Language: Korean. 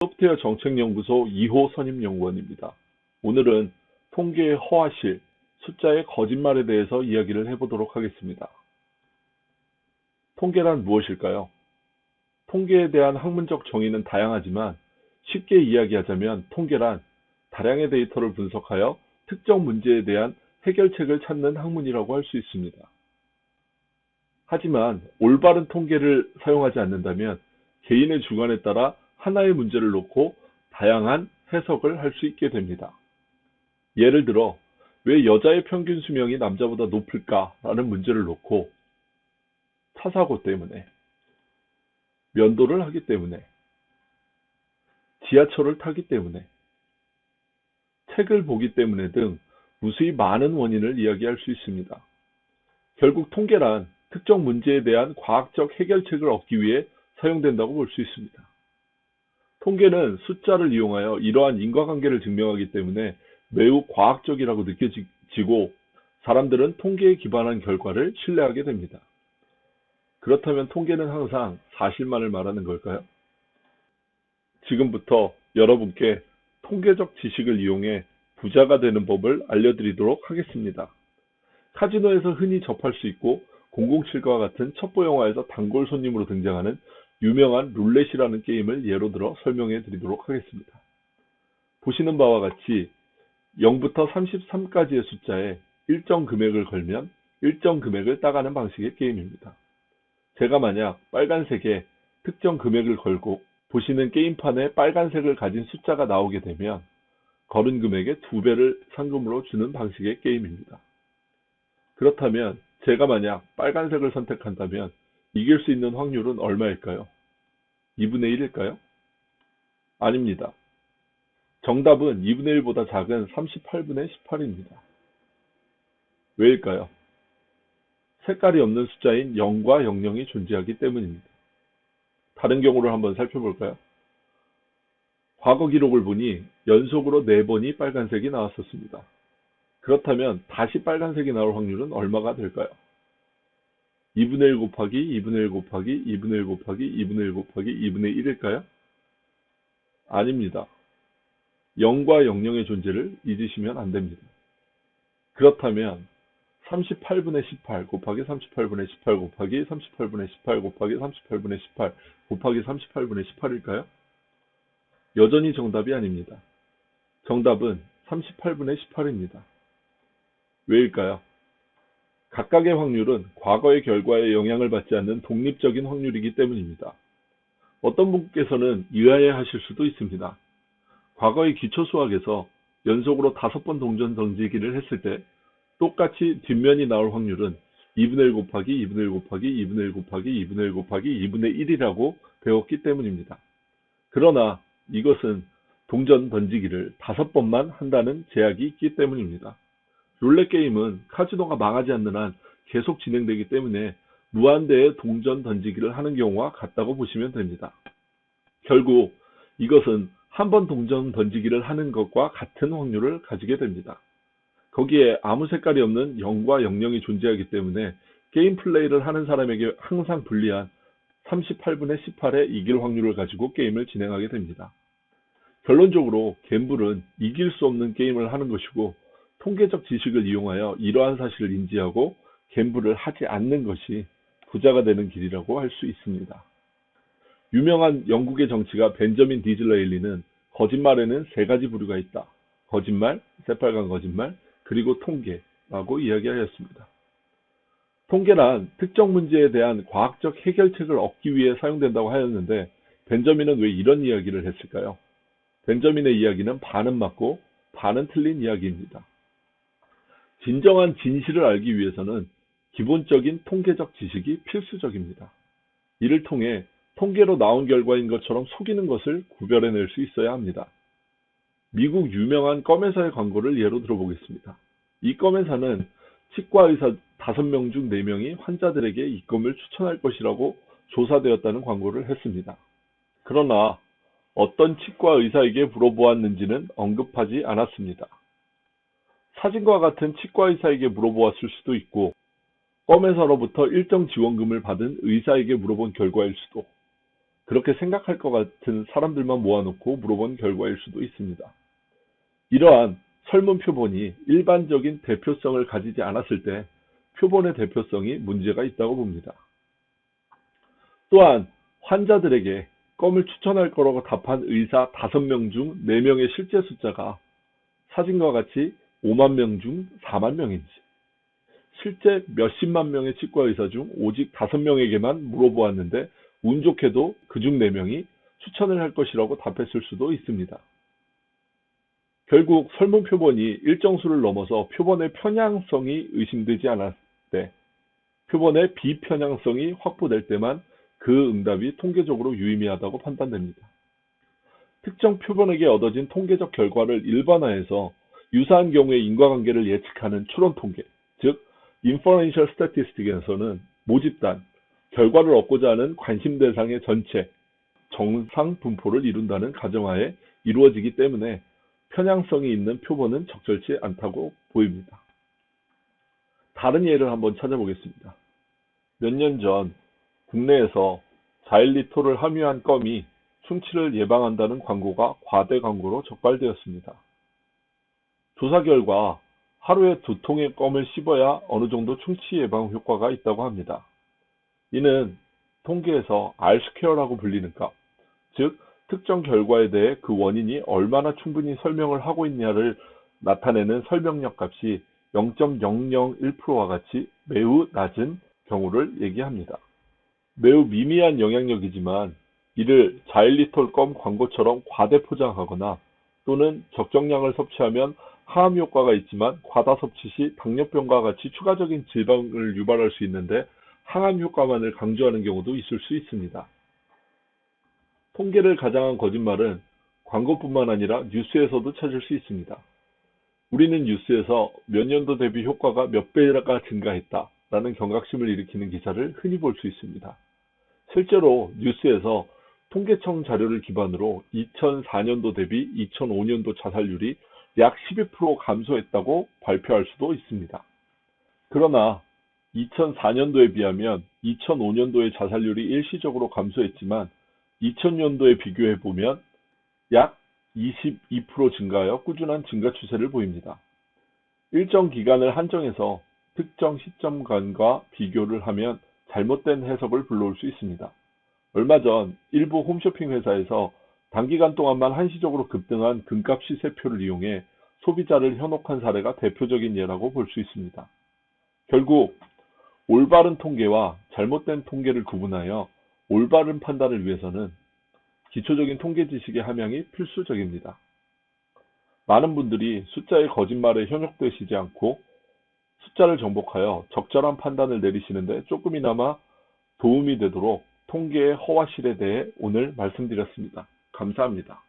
소프트웨어 정책연구소 2호 선임연구원입니다. 오늘은 통계의 허와실, 숫자의 거짓말에 대해서 이야기를 해보도록 하겠습니다. 통계란 무엇일까요? 통계에 대한 학문적 정의는 다양하지만 쉽게 이야기하자면 통계란 다량의 데이터를 분석하여 특정 문제에 대한 해결책을 찾는 학문이라고 할 수 있습니다. 하지만 올바른 통계를 사용하지 않는다면 개인의 주관에 따라 하나의 문제를 놓고 다양한 해석을 할 수 있게 됩니다. 예를 들어 왜 여자의 평균 수명이 남자보다 높을까라는 문제를 놓고 차사고 때문에, 면도를 하기 때문에, 지하철을 타기 때문에, 책을 보기 때문에 등 무수히 많은 원인을 이야기할 수 있습니다. 결국 통계란 특정 문제에 대한 과학적 해결책을 얻기 위해 사용된다고 볼 수 있습니다. 통계는 숫자를 이용하여 이러한 인과관계를 증명하기 때문에 매우 과학적이라고 느껴지고 사람들은 통계에 기반한 결과를 신뢰하게 됩니다. 그렇다면 통계는 항상 사실만을 말하는 걸까요? 지금부터 여러분께 통계적 지식을 이용해 부자가 되는 법을 알려드리도록 하겠습니다. 카지노에서 흔히 접할 수 있고 007과 같은 첩보 영화에서 단골 손님으로 등장하는 유명한 룰렛이라는 게임을 예로 들어 설명해 드리도록 하겠습니다. 보시는 바와 같이 0부터 33까지의 숫자에 일정 금액을 걸면 일정 금액을 따가는 방식의 게임입니다. 제가 만약 빨간색에 특정 금액을 걸고 보시는 게임판에 빨간색을 가진 숫자가 나오게 되면 걸은 금액의 2배를 상금으로 주는 방식의 게임입니다. 그렇다면 제가 만약 빨간색을 선택한다면 이길 수 있는 확률은 얼마일까요? 2분의 1일까요? 아닙니다. 정답은 2분의 1보다 작은 38분의 18입니다. 왜일까요? 색깔이 없는 숫자인 0과 00이 존재하기 때문입니다. 다른 경우를 한번 살펴볼까요? 과거 기록을 보니 연속으로 4번이 빨간색이 나왔었습니다. 그렇다면 다시 빨간색이 나올 확률은 얼마가 될까요? 2분의 1 곱하기 2분의 1 곱하기 2분의 1 곱하기 2분의 1 곱하기 2분의 1일까요? 아닙니다. 0과 00의 존재를 잊으시면 안 됩니다. 그렇다면 38분의 18 곱하기 38분의 18 곱하기 38분의 18 곱하기 38분의 18 곱하기 38분의 18일까요? 여전히 정답이 아닙니다. 정답은 38분의 18입니다. 왜일까요? 각각의 확률은 과거의 결과에 영향을 받지 않는 독립적인 확률이기 때문입니다. 어떤 분께서는 의아해하실 수도 있습니다. 과거의 기초수학에서 연속으로 5번 동전 던지기를 했을 때 똑같이 뒷면이 나올 확률은 2분의 1 곱하기 2분의 1 곱하기 2분의 1 곱하기 2분의 1 곱하기 2분의 1이라고 배웠기 때문입니다. 그러나 이것은 동전 던지기를 5번만 한다는 제약이 있기 때문입니다. 룰렛 게임은 카지노가 망하지 않는 한 계속 진행되기 때문에 무한대의 동전 던지기를 하는 경우와 같다고 보시면 됩니다. 결국 이것은 한 번 동전 던지기를 하는 것과 같은 확률을 가지게 됩니다. 거기에 아무 색깔이 없는 0과 00이 존재하기 때문에 게임 플레이를 하는 사람에게 항상 불리한 38분의 18의 이길 확률을 가지고 게임을 진행하게 됩니다. 결론적으로 갬블은 이길 수 없는 게임을 하는 것이고 통계적 지식을 이용하여 이러한 사실을 인지하고 갬블을 하지 않는 것이 부자가 되는 길이라고 할 수 있습니다. 유명한 영국의 정치가 벤저민 디즐레일리는 거짓말에는 3가지 부류가 있다. 거짓말, 새빨간 거짓말, 그리고 통계라고 이야기하였습니다. 통계란 특정 문제에 대한 과학적 해결책을 얻기 위해 사용된다고 하였는데 벤저민은 왜 이런 이야기를 했을까요? 벤저민의 이야기는 반은 맞고 반은 틀린 이야기입니다. 진정한 진실을 알기 위해서는 기본적인 통계적 지식이 필수적입니다. 이를 통해 통계로 나온 결과인 것처럼 속이는 것을 구별해낼 수 있어야 합니다. 미국 유명한 껌회사의 광고를 예로 들어보겠습니다. 이 껌회사는 치과 의사 5명 중 4명이 환자들에게 이 껌을 추천할 것이라고 조사되었다는 광고를 했습니다. 그러나 어떤 치과 의사에게 물어보았는지는 언급하지 않았습니다. 사진과 같은 치과 의사에게 물어보았을 수도 있고 껌회사로부터 일정 지원금을 받은 의사에게 물어본 결과일 수도, 그렇게 생각할 것 같은 사람들만 모아놓고 물어본 결과일 수도 있습니다. 이러한 설문 표본이 일반적인 대표성을 가지지 않았을 때 표본의 대표성이 문제가 있다고 봅니다. 또한 환자들에게 껌을 추천할 거라고 답한 의사 5명 중 4명의 실제 숫자가 사진과 같이 5만 명 중 4만 명인지, 실제 몇십만 명의 치과 의사 중 오직 5명에게만 물어보았는데 운 좋게도 그중 4명이 추천을 할 것이라고 답했을 수도 있습니다. 결국 설문 표본이 일정 수를 넘어서 표본의 편향성이 의심되지 않았을 때, 표본의 비편향성이 확보될 때만 그 응답이 통계적으로 유의미하다고 판단됩니다. 특정 표본에게 얻어진 통계적 결과를 일반화해서 유사한 경우의 인과관계를 예측하는 추론 통계, 즉 inferential statistic에서는 모집단, 결과를 얻고자 하는 관심 대상의 전체, 정상 분포를 이룬다는 가정하에 이루어지기 때문에 편향성이 있는 표본은 적절치 않다고 보입니다. 다른 예를 한번 찾아보겠습니다. 몇 년 전 국내에서 자일리톨을 함유한 껌이 충치를 예방한다는 광고가 과대 광고로 적발되었습니다. 조사 결과 하루에 2통의 껌을 씹어야 어느 정도 충치 예방 효과가 있다고 합니다. 이는 통계에서 R 스퀘어라고 불리는 값, 즉 특정 결과에 대해 그 원인이 얼마나 충분히 설명을 하고 있냐를 나타내는 설명력 값이 0.001%와 같이 매우 낮은 경우를 얘기합니다. 매우 미미한 영향력이지만 이를 자일리톨 껌 광고처럼 과대 포장하거나 또는 적정량을 섭취하면 항암 효과가 있지만 과다 섭취 시 당뇨병과 같이 추가적인 질병을 유발할 수 있는데 항암 효과만을 강조하는 경우도 있을 수 있습니다. 통계를 가장한 거짓말은 광고뿐만 아니라 뉴스에서도 찾을 수 있습니다. 우리는 뉴스에서 몇 년도 대비 효과가 몇 배가 증가했다 라는 경각심을 일으키는 기사를 흔히 볼 수 있습니다. 실제로 뉴스에서 통계청 자료를 기반으로 2004년도 대비 2005년도 자살률이 약 12% 감소했다고 발표할 수도 있습니다. 그러나 2004년도에 비하면 2005년도의 자살률이 일시적으로 감소했지만 2000년도에 비교해보면 약 22% 증가하여 꾸준한 증가 추세를 보입니다. 일정 기간을 한정해서 특정 시점간과 비교를 하면 잘못된 해석을 불러올 수 있습니다. 얼마 전 일부 홈쇼핑 회사에서 단기간 동안만 한시적으로 급등한 금값 시세표를 이용해 소비자를 현혹한 사례가 대표적인 예라고 볼 수 있습니다. 결국 올바른 통계와 잘못된 통계를 구분하여 올바른 판단을 위해서는 기초적인 통계 지식의 함양이 필수적입니다. 많은 분들이 숫자의 거짓말에 현혹되시지 않고 숫자를 정복하여 적절한 판단을 내리시는데 조금이나마 도움이 되도록 통계의 허와실에 대해 오늘 말씀드렸습니다. 감사합니다.